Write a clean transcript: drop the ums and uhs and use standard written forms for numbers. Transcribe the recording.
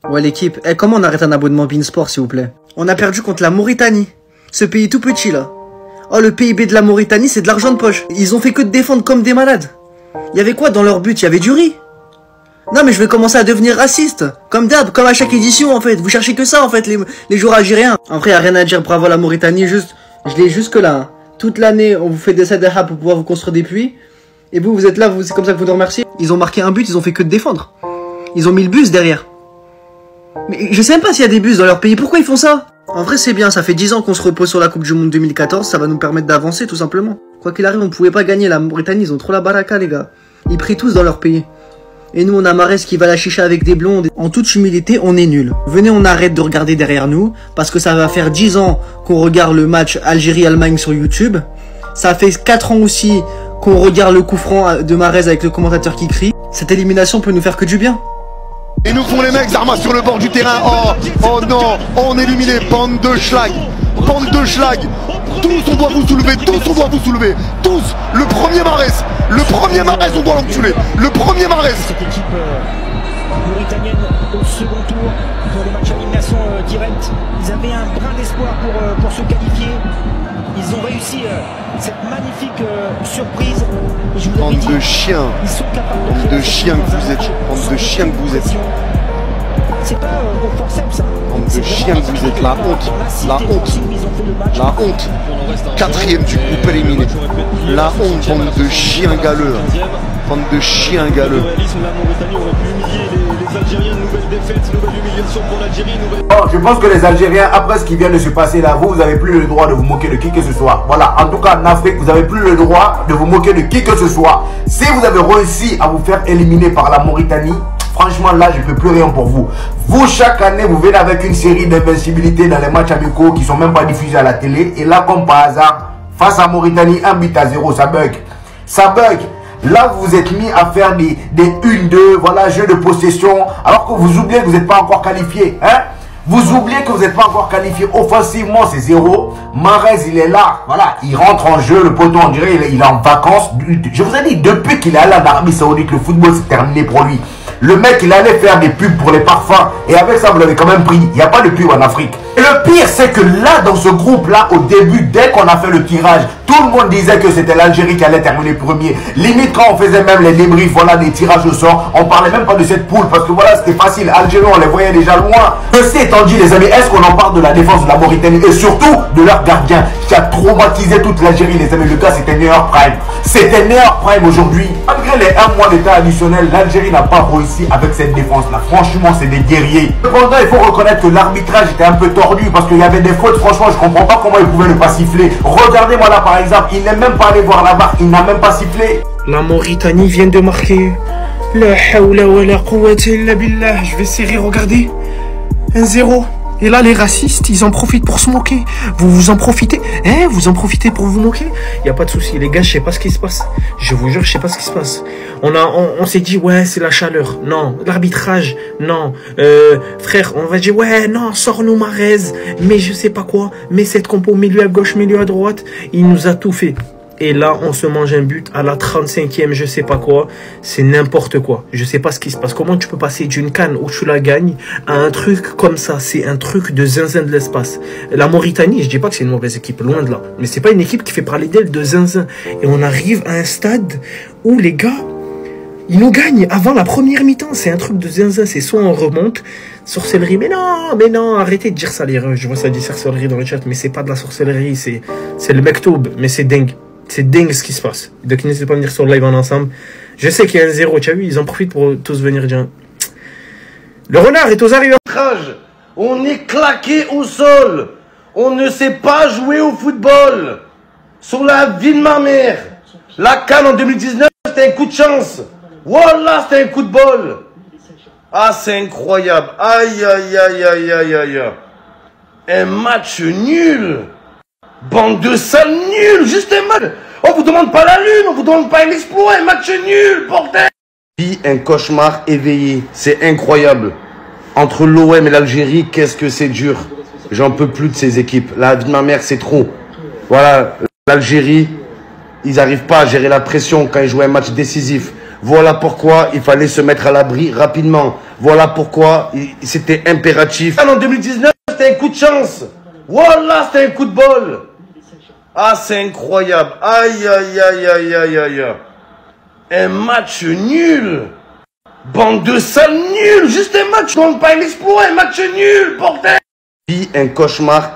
Ouais l'équipe, comment on arrête un abonnement Beansport s'il vous plaît? On a perdu contre la Mauritanie. Ce pays tout petit là. Oh le PIB de la Mauritanie c'est de l'argent de poche. Ils ont fait que de défendre comme des malades. Il y avait quoi dans leur but? Il y avait du riz. Non mais je vais commencer à devenir raciste. Comme d'hab, comme à chaque édition en fait. Vous cherchez que ça en fait les joueurs algériens. En vrai y a rien à dire, bravo à la Mauritanie, je l'ai jusque là. Hein. Toute l'année on vous fait des sadaha pour pouvoir vous construire des puits. Et vous êtes là, c'est comme ça que vous nous remerciez. Ils ont marqué un but, ils ont fait que de défendre. Ils ont mis le bus derrière. Mais je sais même pas s'il y a des bus dans leur pays, pourquoi ils font ça? En vrai c'est bien, ça fait 10 ans qu'on se repose sur la Coupe du Monde 2014, ça va nous permettre d'avancer tout simplement. Quoi qu'il arrive, on pouvait pas gagner, la Mauritanie, ils ont trop la baraka les gars. Ils prient tous dans leur pays. Et nous on a Marès qui va la chicha avec des blondes. En toute humilité, on est nuls. Venez, on arrête de regarder derrière nous, parce que ça va faire 10 ans qu'on regarde le match Algérie-Allemagne sur YouTube. Ça fait 4 ans aussi qu'on regarde le coup franc de Marès avec le commentateur qui crie. Cette élimination peut nous faire que du bien. Et nous font les mecs, Zarma sur le bord du terrain. Oh non, on est éliminé, bande de schlag. Bande de schlag. Tous on doit vous soulever, tous on doit vous soulever. Tous, le premier Marès, on doit l'enculer. Le premier Marès. Cette équipe mauritanienne au second tour pour le match à élimination directe. Ils avaient un brin d'espoir pour se qualifier. Ils ont réussi cette magnifique surprise. Bande de chiens. Bande de chiens que vous êtes. Bande de chiens que vous êtes. C'est pas au forceps. Bande de chiens que vous êtes. La honte. La honte. La honte. Quatrième du groupe éliminé. La honte, bande de chiens galeux. Bande de chiens galeux. Bon, je pense que les Algériens, après ce qui vient de se passer là, vous n'avez plus le droit de vous moquer de qui que ce soit. Voilà, en tout cas en Afrique, vous n'avez plus le droit de vous moquer de qui que ce soit. Si vous avez réussi à vous faire éliminer par la Mauritanie, franchement là, je ne peux plus rien pour vous. Vous, chaque année, vous venez avec une série d'invincibilité dans les matchs amicaux qui ne sont même pas diffusés à la télé. Et là, comme par hasard, face à Mauritanie, 1-0, ça bug. Ça bug. Là, vous vous êtes mis à faire des 1-2, voilà, jeu de possession, alors que vous oubliez que vous n'êtes pas encore qualifié. Hein? Vous oubliez que vous n'êtes pas encore qualifié. Offensivement, c'est 0. Marès, il est là. Voilà, il rentre en jeu. Le poteau, on dirait, il est en vacances. Je vous ai dit, depuis qu'il est allé en Arabie Saoudite, le football s'est terminé pour lui. Le mec, il allait faire des pubs pour les parfums. Et avec ça, vous l'avez quand même pris. Il n'y a pas de pub en Afrique. Et le pire, c'est que là, dans ce groupe-là, au début, dès qu'on a fait le tirage, tout le monde disait que c'était l'Algérie qui allait terminer premier. Limite, quand on faisait même les débriefs, voilà, des tirages au sort, on parlait même pas de cette poule. Parce que voilà, c'était facile. Algérie, on les voyait déjà loin. Ceci étant dit, les amis, est-ce qu'on en parle de la défense de la Mauritanie et surtout de leur gardien qui a traumatisé toute l'Algérie, les amis? Le gars, c'était Neher Prime. C'était Neher Prime aujourd'hui. Malgré les 1 mois d'état additionnel, l'Algérie n'a pas réussi avec cette défense-là. Franchement, c'est des guerriers. Cependant, il faut reconnaître que l'arbitrage était un peu tordu parce qu'il y avait des fautes. Franchement, je comprends pas comment ils pouvaient ne pas siffler. Regardez-moi là, par exemple, il n'est même pas allé voir la barre, il n'a même pas sifflé. La Mauritanie vient de marquer. La hawla wa la quwwata illa billah. Je vais serrer, regardez. 1-0. Et là, les racistes, ils en profitent pour se moquer. Vous en profitez? Hein? Vous en profitez pour vous moquer? Y a pas de souci, les gars, je sais pas ce qui se passe. Je vous jure, je sais pas ce qui se passe. On s'est dit, ouais, c'est la chaleur. Non. L'arbitrage. Non. Frère, on va dire, ouais, non, sors-nous Marès. Mais je sais pas quoi. Mais cette compo, milieu à gauche, milieu à droite. Il nous a tout fait. Et là, on se mange un but à la 35e, je sais pas quoi. C'est n'importe quoi. Je sais pas ce qui se passe. Comment tu peux passer d'une canne où tu la gagnes à un truc comme ça? C'est un truc de zinzin de l'espace. La Mauritanie, je dis pas que c'est une mauvaise équipe, loin de là. Mais c'est pas une équipe qui fait parler d'elle de zinzin. Et on arrive à un stade où les gars, ils nous gagnent avant la première mi-temps. C'est un truc de zinzin. C'est soit on remonte, sorcellerie. Mais non, arrêtez de dire ça, les reux. Je vois ça dit sorcellerie dans le chat, mais c'est pas de la sorcellerie. C'est le mektoub, mais c'est dingue. C'est dingue ce qui se passe. Donc n'hésitez pas à venir sur le live en ensemble. Je sais qu'il y a un 0, tu as vu, ils en profitent pour tous venir dire. Le renard est aux arrivées. On est claqué au sol. On ne sait pas jouer au football. Sur la vie de ma mère. La CAN en 2019, c'était un coup de chance. Wallah, c'était un coup de bol. Ah, c'est incroyable. Aïe, aïe, aïe, aïe, aïe, aïe. Un match nul. Bande de sales nuls, juste un match. On vous demande pas la lune, on vous demande pas un exploit, un match nul, bordel. Puis un cauchemar éveillé, c'est incroyable. Entre l'OM et l'Algérie, qu'est-ce que c'est dur. J'en peux plus de ces équipes. La vie de ma mère, c'est trop. Voilà, l'Algérie, ils n'arrivent pas à gérer la pression quand ils jouent un match décisif. Voilà pourquoi il fallait se mettre à l'abri rapidement. Voilà pourquoi c'était impératif. En 2019, c'était un coup de chance. Voilà, c'était un coup de bol. Ah, c'est incroyable. Aïe, aïe, aïe, aïe, aïe, aïe. Un match nul. Bande de sales nuls. Juste un match. Donc pas un exploit, un match nul, bordel. Puis un cauchemar.